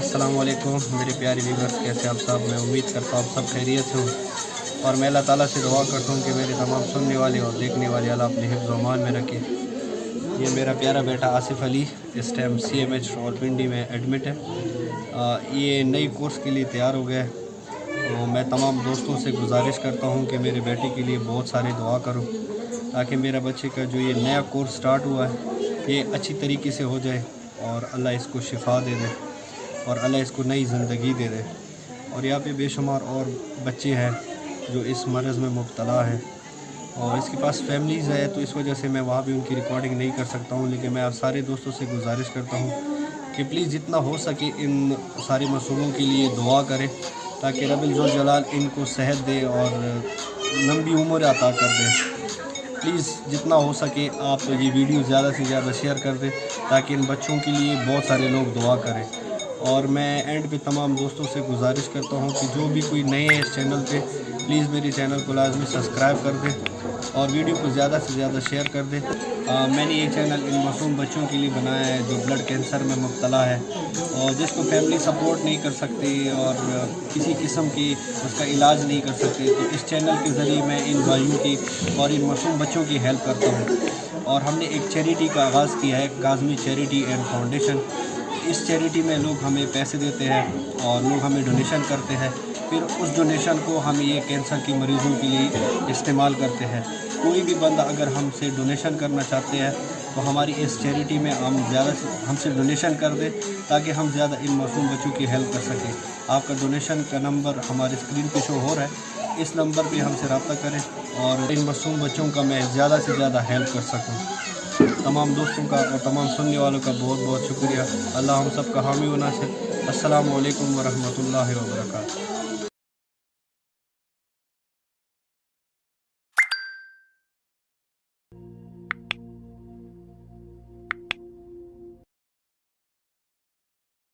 अस्सलाम वालेकुम मेरे प्यारे व्यूअर्स, कैसे आप सब। मैं उम्मीद करता हूँ आप सब खैरियत से हों और मैं अल्लाह ताला से दुआ करता हूँ कि मेरे तमाम सुनने वाले और देखने वाले अल्लाह अपने हिफ्ज़ व अमान में रखे। ये मेरा प्यारा बेटा आसिफ़ अली इस टाइम CMH रावलपिंडी में एडमिट है। ये नई कोर्स के लिए तैयार हो गया है। तो मैं तमाम दोस्तों से गुजारिश करता हूँ कि मेरे बेटे के लिए बहुत सारी दुआ करो ताकि मेरा बच्चे का जो ये नया कोर्स स्टार्ट हुआ है ये अच्छी तरीके से हो जाए और अल्लाह इसको शिफा दे दे और अल्लाह इसको नई ज़िंदगी दे दे। और यहाँ पे बेशुमार और बच्चे हैं जो इस मरज़ में मुब्तला है और इसके पास फैमिलीज़ है, तो इस वजह से मैं वहाँ भी उनकी रिकॉर्डिंग नहीं कर सकता हूँ। लेकिन मैं आप सारे दोस्तों से गुजारिश करता हूँ कि प्लीज़ जितना हो सके इन सारे मासूमों के लिए दुआ करें ताकि रब्बुल ज़ुल जलाल इनको सेहत दे और लंबी उम्र अता कर दे। प्लीज़ जितना हो सके आप ये वीडियो ज़्यादा से ज़्यादा शेयर कर दें ताकि इन बच्चों के लिए बहुत सारे लोग दुआ करें। और मैं एंड पे तमाम दोस्तों से गुजारिश करता हूँ कि जो भी कोई नए हैं इस चैनल पे प्लीज़ मेरे चैनल को लाजमी सब्सक्राइब कर दें और वीडियो को ज़्यादा से ज़्यादा शेयर कर दें। मैंने ये चैनल इन मासूम बच्चों के लिए बनाया है जो ब्लड कैंसर में मुब्तला है और जिसको फैमिली सपोर्ट नहीं कर सकती और किसी किस्म की उसका इलाज नहीं कर सकते, तो इस चैनल के ज़रिए मैं इन भाइयों की और इन मासूम बच्चों की हेल्प करता हूँ। और हमने एक चैरिटी का आगाज़ किया है, काज़मी चैरिटी एंड फाउंडेशन। इस चैरिटी में लोग हमें पैसे देते हैं और लोग हमें डोनेशन करते हैं, फिर उस डोनेशन को हम ये कैंसर के मरीज़ों के लिए इस्तेमाल करते हैं। कोई भी बंदा अगर हमसे डोनेशन करना चाहते हैं तो हमारी इस चैरिटी में हम ज़्यादा हमसे डोनेशन कर दें ताकि हम ज़्यादा इन मासूम बच्चों की हेल्प कर सकें। आपका डोनेशन का नंबर हमारे स्क्रीन पे शो हो रहा है, इस नंबर पे हमसे रब्ता करें और इन मासूम बच्चों का मैं ज़्यादा से ज़्यादा हेल्प कर सकूँ। तमाम दोस्तों का और तमाम सुनने वालों का बहुत बहुत शुक्रिया। अल्लाह हम सब का हामी व नासिर। अस्सलामु अलैकुम व रहमतुल्लाहि व बरकातहू।